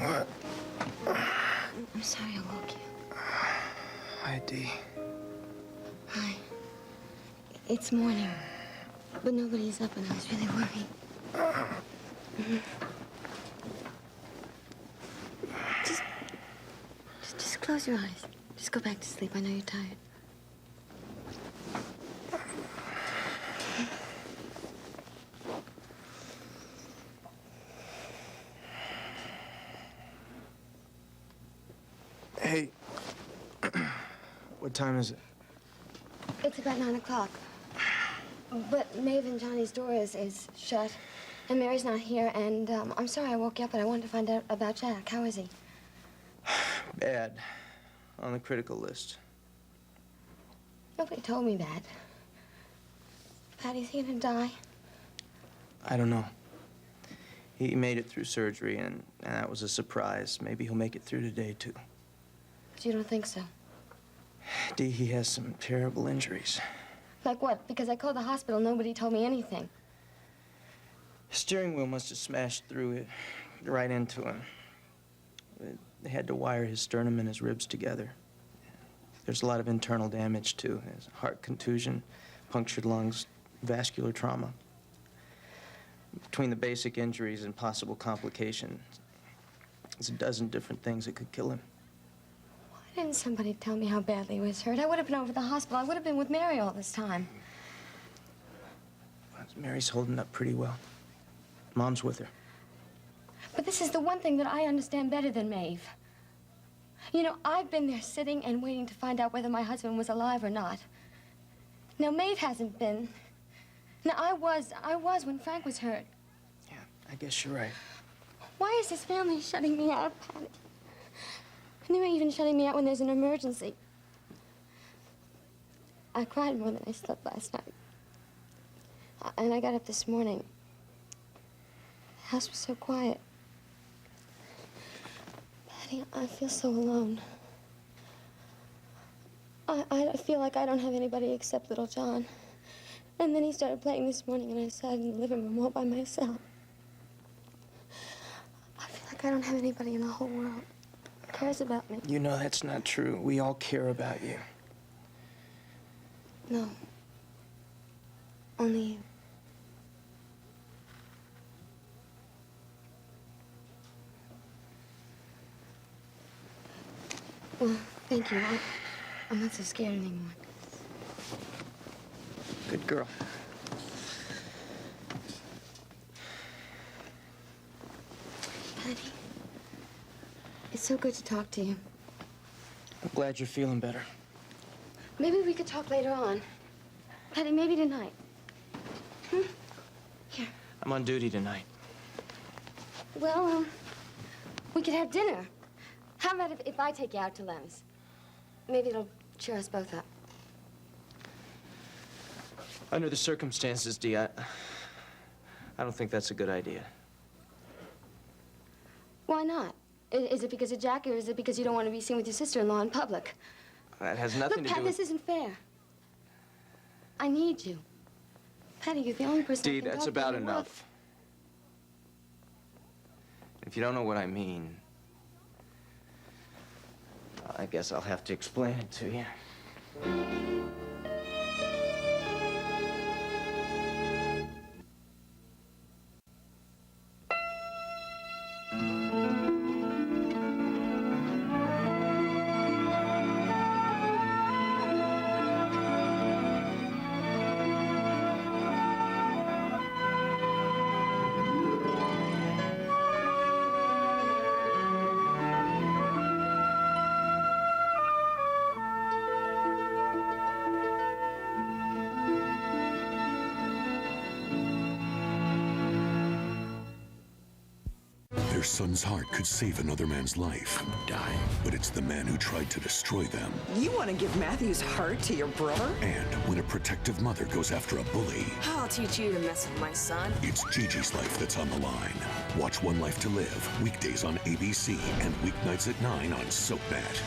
What? I'm sorry I woke you. Hi, Dee. Hi. It's morning, but nobody's up, and I was really worried. Just close your eyes. Just go back to sleep. I know you're tired. Hey, what time is it? It's about 9 o'clock. But Maeve and Johnny's door is shut, and Mary's not here, and I'm sorry I woke you up, but I wanted to find out about Jack. How is he? Bad. On the critical list. Nobody told me that. Patty, is he gonna die? I don't know. He made it through surgery, and that was a surprise. Maybe he'll make it through today, too. But you don't think so? Dee, he has some terrible injuries. Like what? Because I called the hospital, nobody told me anything. His steering wheel must have smashed through it, right into him. They had to wire his sternum and his ribs together. There's a lot of internal damage, too. There's heart contusion, punctured lungs, vascular trauma. Between the basic injuries and possible complications, there's a dozen different things that could kill him. Why didn't somebody tell me how badly he was hurt? I would have been over to the hospital. I would have been with Mary all this time. Mary's holding up pretty well. Mom's with her. But this is the one thing that I understand better than Maeve. You know, I've been there sitting and waiting to find out whether my husband was alive or not. Now, Maeve hasn't been. Now, I was when Frank was hurt. Yeah, I guess you're right. Why is this family shutting me out, Patty? And they're even shutting me out when there's an emergency. I cried more than I slept last night. And I got up this morning. The house was so quiet. Patty, I feel so alone. I feel like I don't have anybody except little John. And then he started playing this morning, and I sat in the living room all by myself. I feel like I don't have anybody in the whole world who cares about me. You know that's not true. We all care about you. No. Only you. Well, thank you. I'm not so scared anymore. Good girl. Patty, it's so good to talk to you. I'm glad you're feeling better. Maybe we could talk later on. Patty, maybe tonight. Here. I'm on duty tonight. Well, we could have dinner. How about if I take you out to Lem's? Maybe it'll cheer us both up. Under the circumstances, Dee, I don't think that's a good idea. Why not? Is it because of Jack, or is it because you don't want to be seen with your sister-in-law in public? That has nothing to do Pat, with... this isn't fair. I need you. Patty, you're the only person I Dee, can that's talk to about who enough. If you don't know what I mean, I guess I'll have to explain it to you. Their son's heart could save another man's life. I'm dying. But it's the man who tried to destroy them. You want to give Matthew's heart to your brother? And when a protective mother goes after a bully, I'll teach you to mess with my son. it's Gigi's life that's on the line. Watch One Life to Live, weekdays on ABC and weeknights at 9 on SoapNet.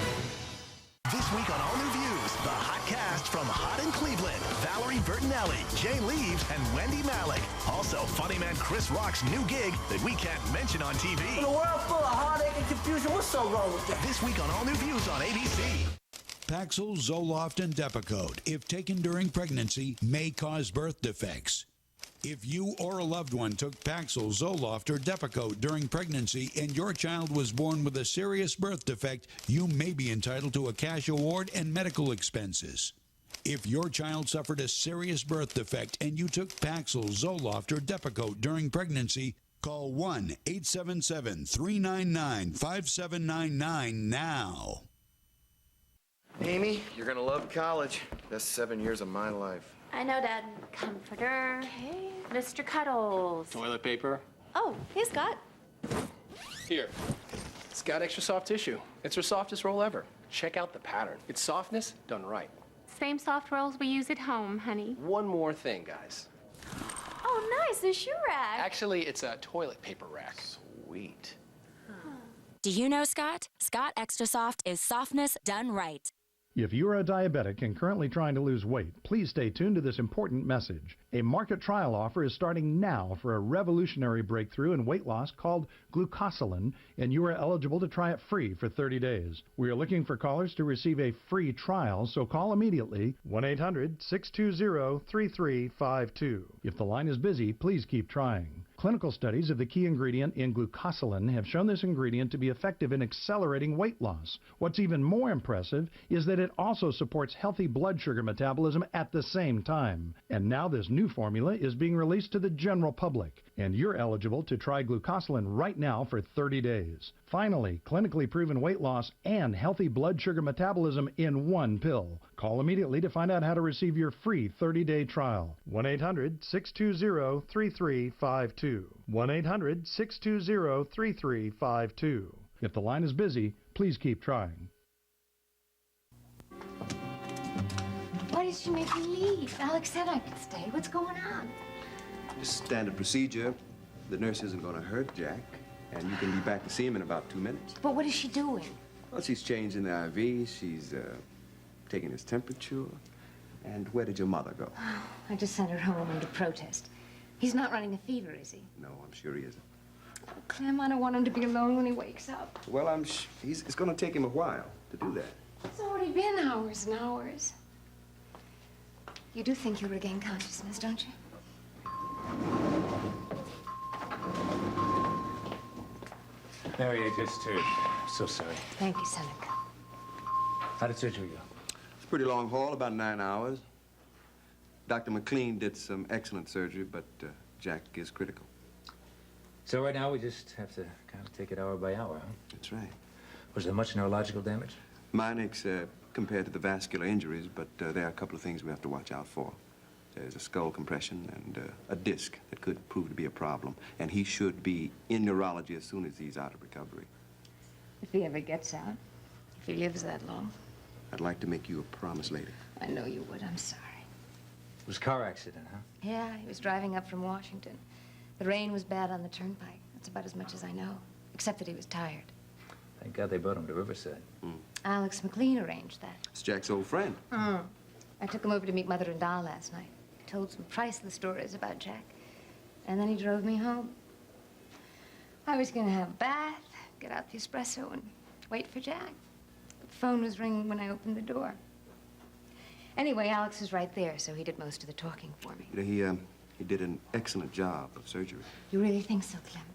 This week on All New Views, the hot cast from Hot in Cleveland, Valerie Bertinelli, Jay Leaves, and Wendy Malick. Also, funny man Chris Rock's new gig that we can't mention on TV. In a world full of heartache and confusion. What's so wrong with that? This week on All New Views on ABC. Paxil, Zoloft, and Depakote, if taken during pregnancy, may cause birth defects. If you or a loved one took Paxil, Zoloft, or Depakote during pregnancy and your child was born with a serious birth defect, you may be entitled to a cash award and medical expenses. If your child suffered a serious birth defect and you took Paxil, Zoloft, or Depakote during pregnancy, call 1-877-399-5799 now. Amy, you're gonna love college. Best 7 years of my life. I know, Dad. Comforter. Okay. Mr. Cuddles. Toilet paper. Oh, he's got. Here. It's got extra soft tissue. It's our softest roll ever. Check out the pattern. It's softness done right. Same soft rolls we use at home, honey. One more thing, guys. Oh, nice. A shoe rack. Actually, it's a toilet paper rack. Sweet. Do you know Scott? Scott Extra Soft is softness done right. If you are a diabetic and currently trying to lose weight, please stay tuned to this important message. A market trial offer is starting now for a revolutionary breakthrough in weight loss called glucosilin, and you are eligible to try it free for 30 days. We are looking for callers to receive a free trial, so call immediately 1-800-620-3352. If the line is busy, please keep trying. Clinical studies of the key ingredient in glucosilin have shown this ingredient to be effective in accelerating weight loss. What's even more impressive is that it also supports healthy blood sugar metabolism at the same time. And now this new formula is being released to the general public, and you're eligible to try glucosilin right now for 30 days. Finally, clinically proven weight loss and healthy blood sugar metabolism in one pill. Call immediately to find out how to receive your free 30-day trial. 1-800-620-3352. 1-800-620-3352. If the line is busy, please keep trying. Why did she make me leave? Alex said I could stay. What's going on? Just standard procedure. The nurse isn't going to hurt Jack, and you can be back to see him in about 2 minutes. But what is she doing? Well, she's changing the IV. She's taking his temperature. And where did your mother go? I just sent her home under protest. He's not running a fever, is he? No, I'm sure he isn't. Oh, Clem, I don't want him to be alone when he wakes up. Well, it's going to take him a while to do that. It's already been hours and hours. You do think you'll regain consciousness, don't you? Mary, I just heard. So sorry. Thank you, Seneca. How did surgery go? It's a pretty long haul, about 9 hours. Dr. McLean did some excellent surgery, but Jack is critical. So right now we just have to kind of take it hour by hour, huh? That's right. Was there much neurological damage? Minor compared to the vascular injuries, but there are a couple of things we have to watch out for. There's a skull compression and a disc that could prove to be a problem. And he should be in neurology as soon as he's out of recovery. If he ever gets out, if he lives that long. I'd like to make you a promise, lady. I know you would. I'm sorry. It was a car accident, huh? Yeah, he was driving up from Washington. The rain was bad on the turnpike. That's about as much as I know, except that he was tired. Thank God they brought him to Riverside. Alex McLean arranged that. It's Jack's old friend. I took him over to meet Mother and Doll last night. Told some priceless stories about Jack. And then he drove me home. I was going to have a bath, get out the espresso, and wait for Jack. The phone was ringing when I opened the door. Anyway, Alex was right there, so he did most of the talking for me. You know, he did an excellent job of surgery. You really think so, Clem?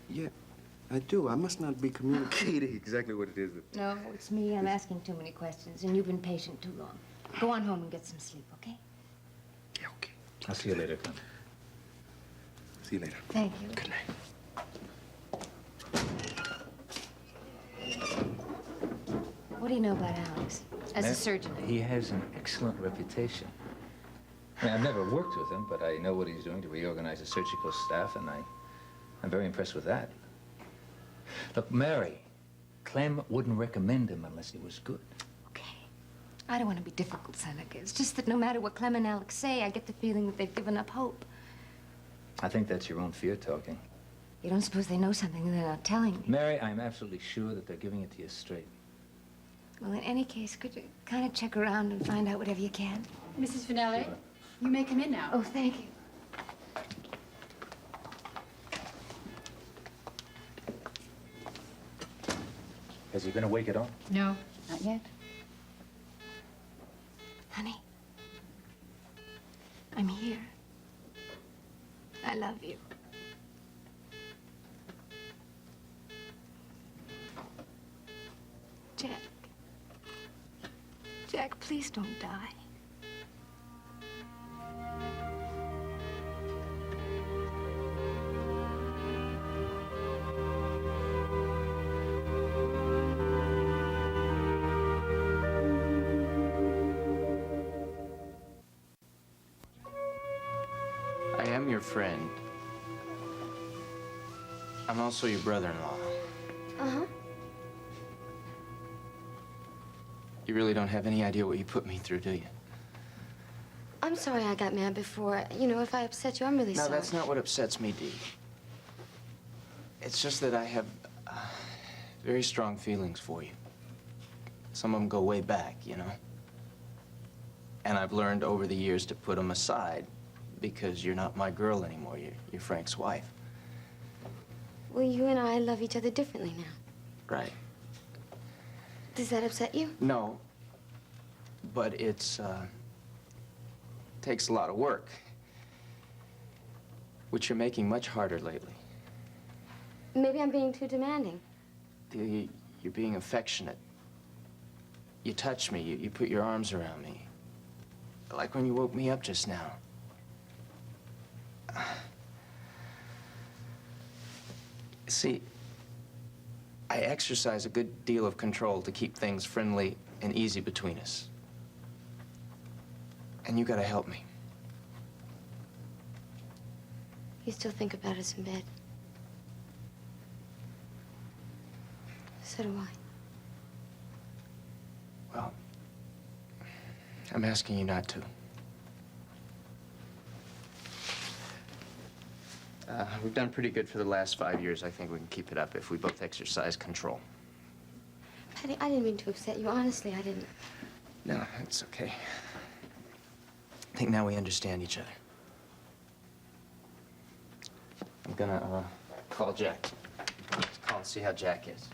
Yeah, I do. I must not be communicating exactly what it is that... No, it's me. I'm asking too many questions, and you've been patient too long. Go on home and get some sleep, okay? Yeah, okay. I'll see you later, Clem. See you later. Thank you. Good night. What do you know about Alex? As a surgeon. He has an excellent reputation. I mean, I've never worked with him, but I know what he's doing to reorganize the surgical staff, and I'm very impressed with that. Look, Mary, Clem wouldn't recommend him unless he was good. Okay. I don't want to be difficult, Seneca. It's just that no matter what Clem and Alex say, I get the feeling that they've given up hope. I think that's your own fear talking. You don't suppose they know something that they're not telling me? Mary, I'm absolutely sure that they're giving it to you straight. Well, in any case, could you kind of check around and find out whatever you can? Mrs. Vanelli, sure. You may come in now. Oh, thank you. Has he been awake at all? No, not yet. Honey, I'm here. I love you. Jack. Jack, please don't die. I am your friend. I'm also your brother-in-law. Uh-huh. You really don't have any idea what you put me through, do you? I'm sorry I got mad before. You know, if I upset you, I'm really No, sorry. that's not what upsets me, Dee. It's just that I have very strong feelings for you. Some of them go way back, you know? And I've learned over the years to put them aside because you're not my girl anymore. You're Frank's wife. Well, you and I love each other differently now. Right. Does that upset you? No, but it's, takes a lot of work, which you're making much harder lately. Maybe I'm being too demanding. You're being affectionate. You touch me, you put your arms around me. Like when you woke me up just now. See, I exercise a good deal of control to keep things friendly and easy between us. And you gotta help me. You still think about us in bed. So do I. Well, I'm asking you not to. We've done pretty good for the last 5 years. I think we can keep it up if we both exercise control. Patty, I didn't mean to upset you. Honestly, I didn't. No, it's okay. I think now we understand each other. I'm gonna call Jack. Let's call and see how Jack is.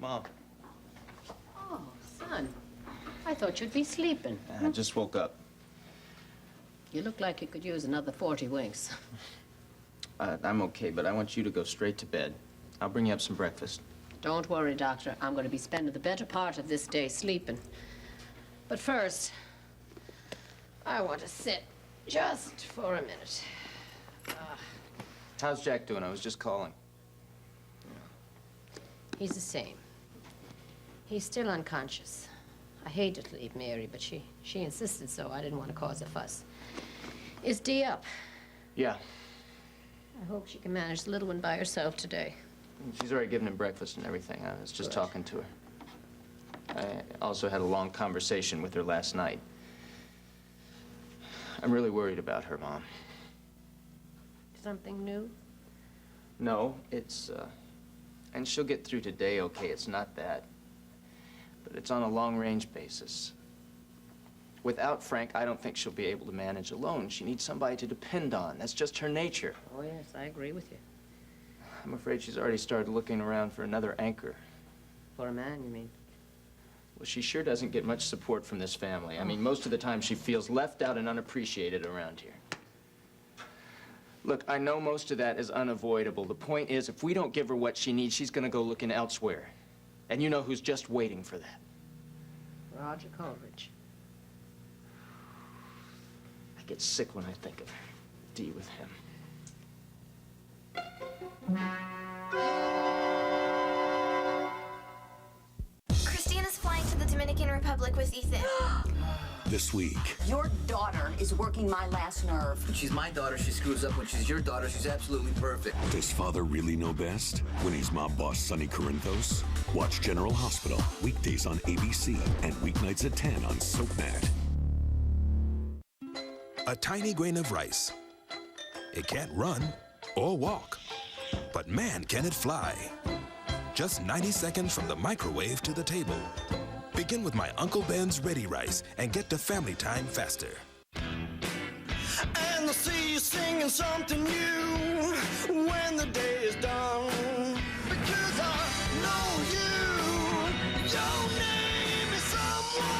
Mom. Oh, son. I thought you'd be sleeping. I just woke up. You look like you could use another 40 winks. I'm okay, but I want you to go straight to bed. I'll bring you up some breakfast. Don't worry, Doctor. I'm going to be spending the better part of this day sleeping. But first, I want to sit just for a minute. How's Jack doing? I was just calling. He's the same. He's still unconscious. I hated to leave Mary, but she insisted so. I didn't want to cause a fuss. Is Dee up? Yeah. I hope she can manage the little one by herself today. She's already given him breakfast and everything. I was just talking to her. I also had a long conversation with her last night. I'm really worried about her, Mom. Something new? No, it's, and she'll get through today okay. It's not that. But it's on a long-range basis. Without Frank, I don't think she'll be able to manage alone. She needs somebody to depend on. That's just her nature. Oh, yes, I agree with you. I'm afraid she's already started looking around for another anchor. For a man, you mean? Well, she sure doesn't get much support from this family. I mean, most of the time she feels left out and unappreciated around here. Look, I know most of that is unavoidable. The point is, if we don't give her what she needs, she's gonna go looking elsewhere. And you know who's just waiting for that. Roger Coleridge. I get sick when I think of Dee with him. Christina's flying to the Dominican Republic with Ethan. This week, Your daughter is working my last nerve. She's my daughter. She screws up. When she's your daughter, she's absolutely perfect. does father really know best when he's mob boss Sonny Corinthos? Watch General Hospital, weekdays on ABC and weeknights at 10 on SoapNet. A tiny grain of rice. It can't run or walk, but man, can it fly. Just 90 seconds from the microwave to the table. Begin with my Uncle Ben's Ready Rice and get to family time faster. And I see you singing something new when the day is done. Because I know you, your name is someone.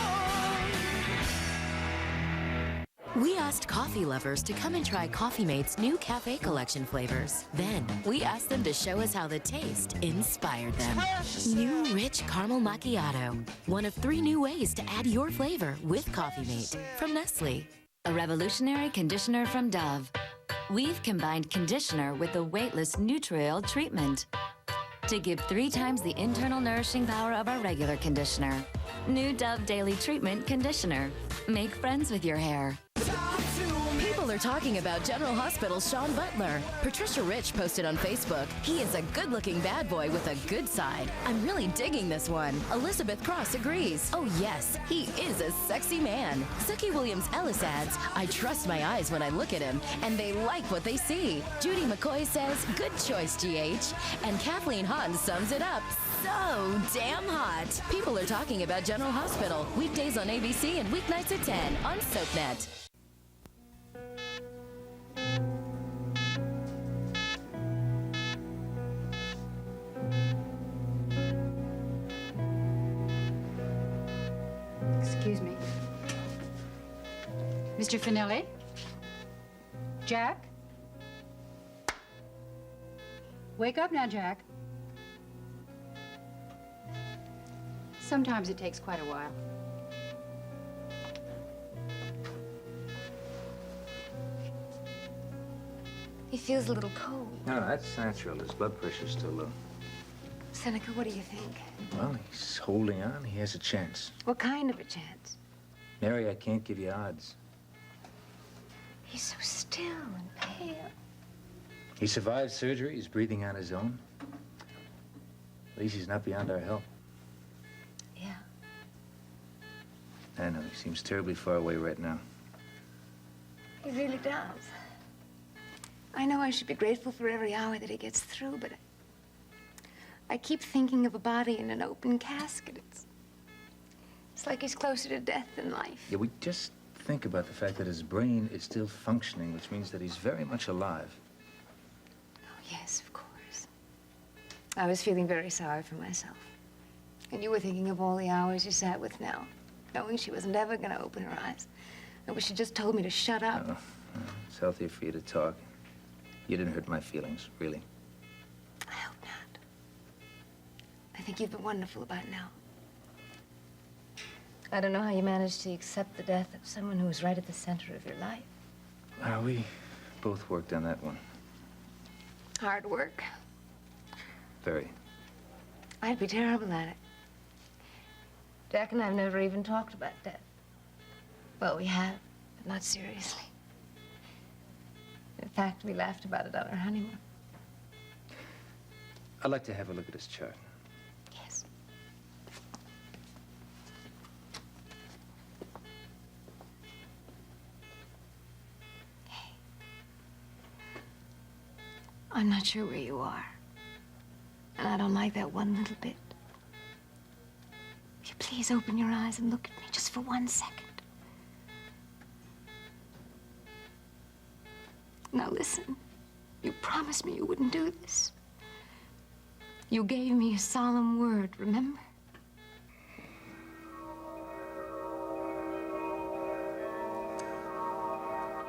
We asked coffee lovers to come and try Coffee Mate's new cafe collection flavors. Then, we asked them to show us how the taste inspired them. New rich caramel macchiato. One of 3 new ways to add your flavor with Coffee Mate from Nestle. A revolutionary conditioner from Dove. We've combined conditioner with the weightless Nutrioil treatment to give 3 times the internal nourishing power of our regular conditioner. New Dove Daily Treatment Conditioner. Make friends with your hair. People are talking about General Hospital's Sean Butler. Patricia Rich posted on Facebook, he is a good-looking bad boy with a good side. I'm really digging this one. Elizabeth Cross agrees. Oh yes, he is a sexy man. Suki Williams-Ellis adds, I trust my eyes when I look at him, and they like what they see. Judy McCoy says, good choice, GH. And Kathleen Hahn sums it up. So damn hot. People are talking about General Hospital. Weekdays on ABC and weeknights at 10 on SoapNet. Excuse me. Mr. Finelli? Jack? Wake up now, Jack. Sometimes it takes quite a while. He feels a little cold. No, that's natural. His blood pressure's still low. Seneca, what do you think? Well, he's holding on. He has a chance. What kind of a chance? Mary, I can't give you odds. He's so still and pale. He survived surgery. He's breathing on his own. At least he's not beyond our help. Yeah. I know. He seems terribly far away right now. He really does. I know I should be grateful for every hour that he gets through, but I keep thinking of a body in an open casket. It's like he's closer to death than life. Yeah, we just think about the fact that his brain is still functioning, which means that he's very much alive. Oh, yes, of course. I was feeling very sorry for myself. And you were thinking of all the hours you sat with Nell, knowing she was never going to open her eyes. I wish you just told me to shut up. No, it's healthier for you to talk. You didn't hurt my feelings, really. I hope not. I think you've been wonderful about Nell. I don't know how you managed to accept the death of someone who was right at the center of your life. Well, we both worked on that one. Hard work. Very. I'd be terrible at it. Jack and I have never even talked about death. Well, we have, but not seriously. In fact, we laughed about it on our honeymoon. I'd like to have a look at his chart. Yes. Hey. I'm not sure where you are. And I don't like that one little bit. Will you please open your eyes and look at me just for 1 second? Now listen, you promised me you wouldn't do this. You gave me a solemn word, remember?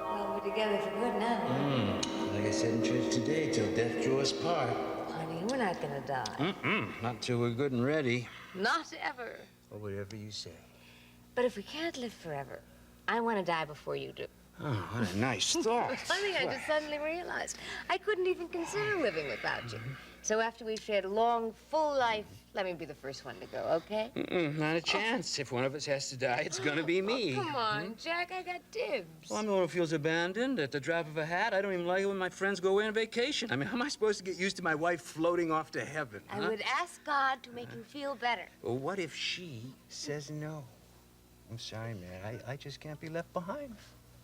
Well, we're together for good now. Like I said in church today, till death drew us apart. Honey, we're not gonna die. Not till we're good and ready. Not ever. Or whatever you say. But if we can't live forever, I want to die before you do. Oh, what a nice thought. Funny, I just suddenly realized I couldn't even consider living without you. So after we've shared a long, full life, let me be the first one to go, okay? Not a chance. If one of us has to die, it's gonna be me. Oh, come on, Jack, I got dibs. Well, I'm the one who feels abandoned at the drop of a hat. I don't even like it when my friends go away on vacation. I mean, how am I supposed to get used to my wife floating off to heaven? I would ask God to make you feel better. Well, what if she says no? I'm sorry, man. I just can't be left behind.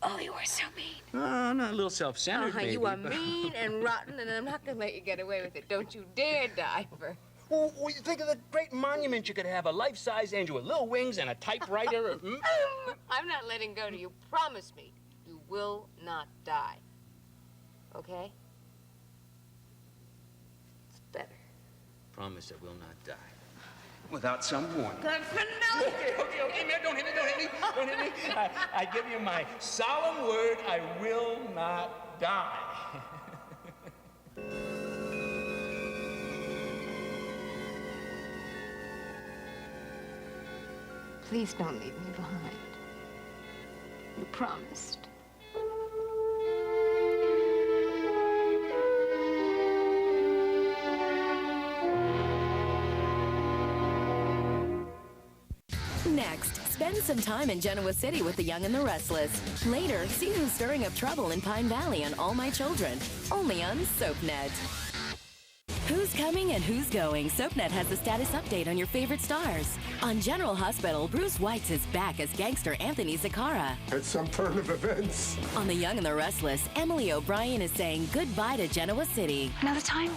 Oh, you are so mean. Oh, not a little self-centered, maybe. You are but- mean and rotten, and I'm not going to let you get away with it. Don't you dare die for... Well, you think of the great monument you could have, a life-size angel with little wings and a typewriter. I'm not letting go to you. Promise me you will not die. Okay? It's better. Promise I will not die. Without some warning. Good for no. Okay, man, don't hit me. I give you my solemn word, I will not die. Please don't leave me behind. You promised. Next, spend some time in Genoa City with the Young and the Restless. Later, see who's stirring up trouble in Pine Valley on All My Children, only on SoapNet. Who's coming and who's going? SoapNet has the status update on your favorite stars. On General Hospital, Bruce Weitz is back as gangster Anthony Zaccara. It's some turn of events. On The Young and the Restless, Emily O'Brien is saying goodbye to Genoa City. Another time?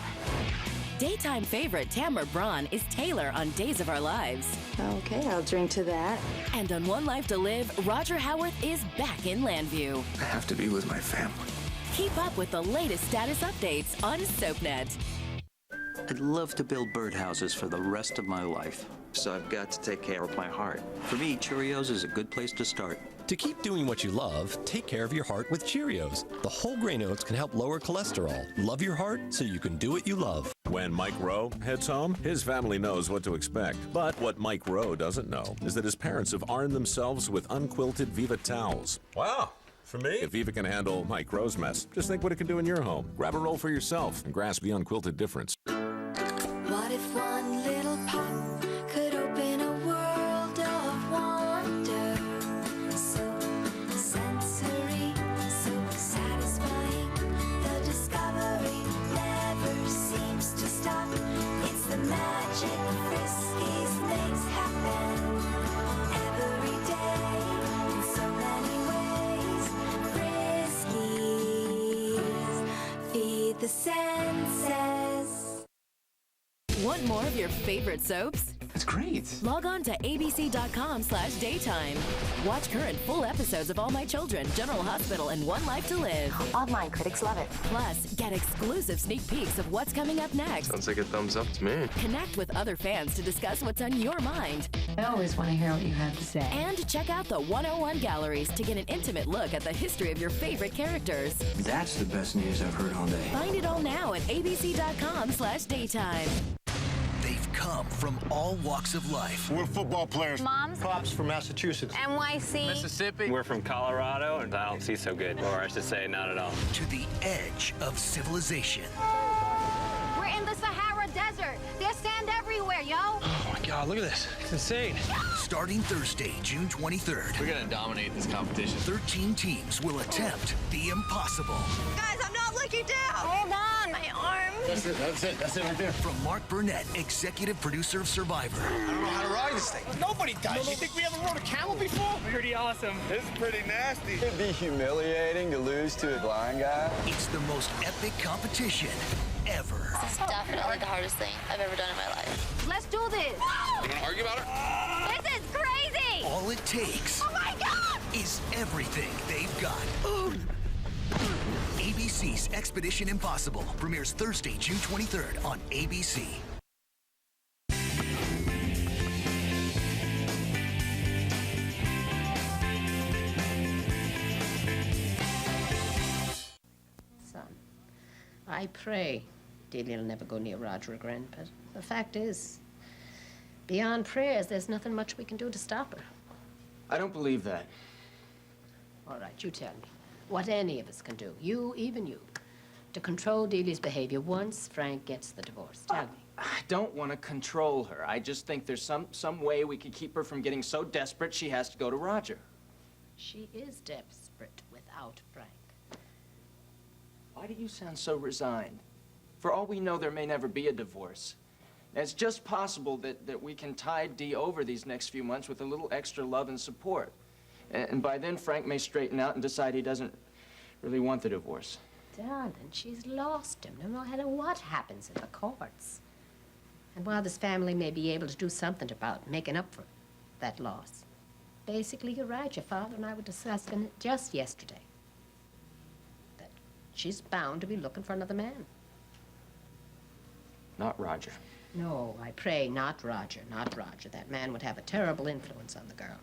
Daytime favorite Tamara Braun is Taylor on Days of Our Lives. Okay, I'll drink to that. And on One Life to Live, Roger Howarth is back in Landview. I have to be with my family. Keep up with the latest status updates on SoapNet. I'd love to build birdhouses for the rest of my life, so I've got to take care of my heart. For me, Cheerios is a good place to start. To keep doing what you love, take care of your heart with Cheerios. The whole grain oats can help lower cholesterol. Love your heart so you can do what you love. When Mike Rowe heads home, his family knows what to expect. But what Mike Rowe doesn't know is that his parents have armed themselves with unquilted Viva towels. Wow. For me? If Viva can handle Mike Rowe's mess, just think what it can do in your home. Grab a roll for yourself and grasp the unquilted difference. What if one little pop could open a world of wonder? So sensory, so satisfying. The discovery never seems to stop. It's the magic Friskies makes happen every day in so many ways. Friskies feed the senses. Want more of your favorite soaps? That's great. Log on to abc.com/daytime. Watch current full episodes of All My Children, General Hospital, and One Life to Live. Online critics love it. Plus, get exclusive sneak peeks of what's coming up next. Sounds like a thumbs up to me. Connect with other fans to discuss what's on your mind. I always want to hear what you have to say. And check out the 101 galleries to get an intimate look at the history of your favorite characters. That's the best news I've heard all day. Find it all now at abc.com/daytime. They've come from all walks of life. We're football players. Moms. Cops from Massachusetts. NYC. Mississippi. We're from Colorado, and I don't see so good. Or I should say, not at all. To the edge of civilization. We're in the Sahara Desert. There's sand everywhere, yo. Oh my God, look at this. It's insane. Starting Thursday, June 23rd. We're gonna dominate this competition. 13 teams will attempt the impossible. Guys, I'm not looking down. Hold on, my arm. That's it right there. From Mark Burnett, executive producer of Survivor. I don't know how to ride this thing. Nobody does. You think we ever rode a camel before? Pretty awesome. This is pretty nasty. It'd be humiliating to lose to a blind guy. It's the most epic competition ever. This is definitely the hardest thing I've ever done in my life. Let's do this. You wanna argue about it? This is crazy. All it takes Oh my God. is everything they've got. ABC's Expedition Impossible premieres Thursday, June 23rd on ABC. Son, I pray Delia'll never go near Roger again, but the fact is, beyond prayers, there's nothing much we can do to stop her. I don't believe that. All right, you tell me. What any of us can do, you, even you. to control Delia's behavior once Frank gets the divorce? Tell me. I don't want to control her. I just think there's some way we could keep her from getting so desperate she has to go to Roger. She is desperate without Frank. Why do you sound so resigned? For all we know, there may never be a divorce. And it's just possible that we can tide Dee over these next few months with a little extra love and support. And by then, Frank may straighten out and decide he doesn't really want the divorce. Darling, she's lost him, no matter what happens in the courts. And while this family may be able to do something about making up for that loss, basically, you're right. Your father and I were discussing it just yesterday. That she's bound to be looking for another man. Not Roger. No, I pray not Roger, not Roger. That man would have a terrible influence on the girl,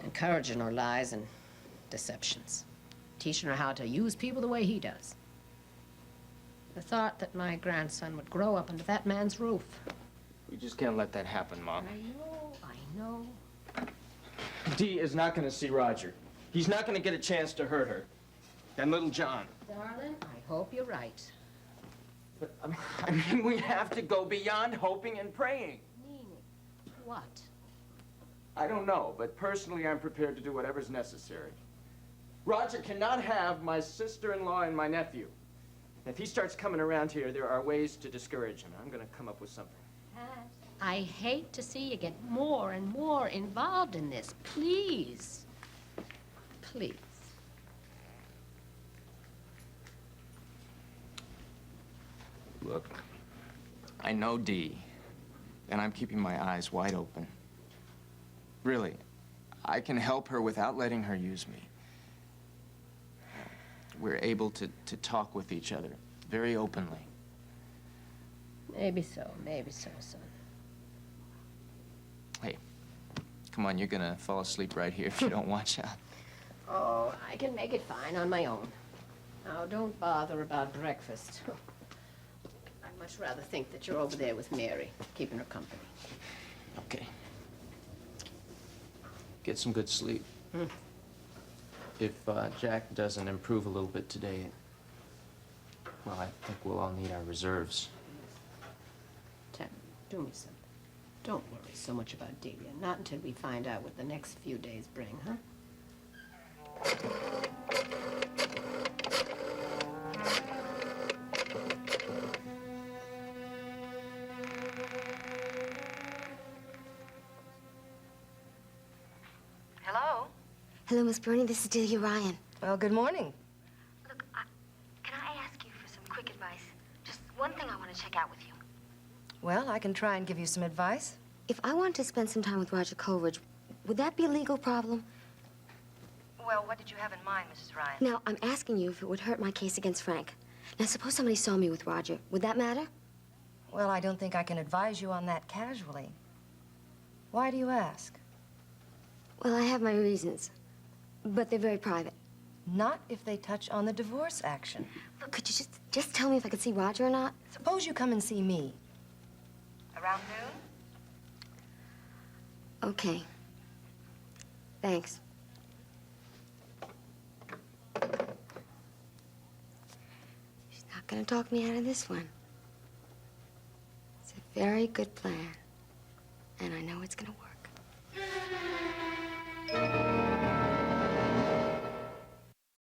encouraging her lies and deceptions, teaching her how to use people the way he does. The thought that my grandson would grow up under that man's roof. We just can't let that happen, Mom. I know. Dee is not going to see Roger. He's not going to get a chance to hurt her. And little John. Darling, I hope you're right. But, I mean, we have to go beyond hoping and praying. Meaning what? I don't know, but personally, I'm prepared to do whatever's necessary. Roger cannot have my sister-in-law and my nephew. If he starts coming around here, there are ways to discourage him. I'm going to come up with something. I hate to see you get more and more involved in this. Please. Please. Look, I know Dee, and I'm keeping my eyes wide open. Really, I can help her without letting her use me. We're able to talk with each other very openly. Maybe so, son. Hey, come on, you're gonna fall asleep right here if you don't watch out. Oh, I can make it fine on my own. Now, don't bother about breakfast. I'd much rather think that you're over there with Mary, keeping her company. Okay. Get some good sleep. If Jack doesn't improve a little bit today, well, I think we'll all need our reserves. Tim, do me something. Don't worry so much about Delia. Not until we find out what the next few days bring, huh? Hello? Hello, Miss Burney. This is Delia Ryan. Well, good morning. Look, can I ask you for some quick advice? Just one thing I want to check out with you. Well, I can try and give you some advice. If I wanted to spend some time with Roger Coleridge, would that be a legal problem? Well, what did you have in mind, Mrs. Ryan? Now, I'm asking you if it would hurt my case against Frank. Now, suppose somebody saw me with Roger. Would that matter? Well, I don't think I can advise you on that casually. Why do you ask? Well, I have my reasons, but they're very private. Not if they touch on the divorce action. Look, could you just tell me if I could see Roger or not? Suppose you come and see me. Around noon? Okay. Thanks. She's not gonna talk me out of this one. It's a very good plan, and I know it's gonna work.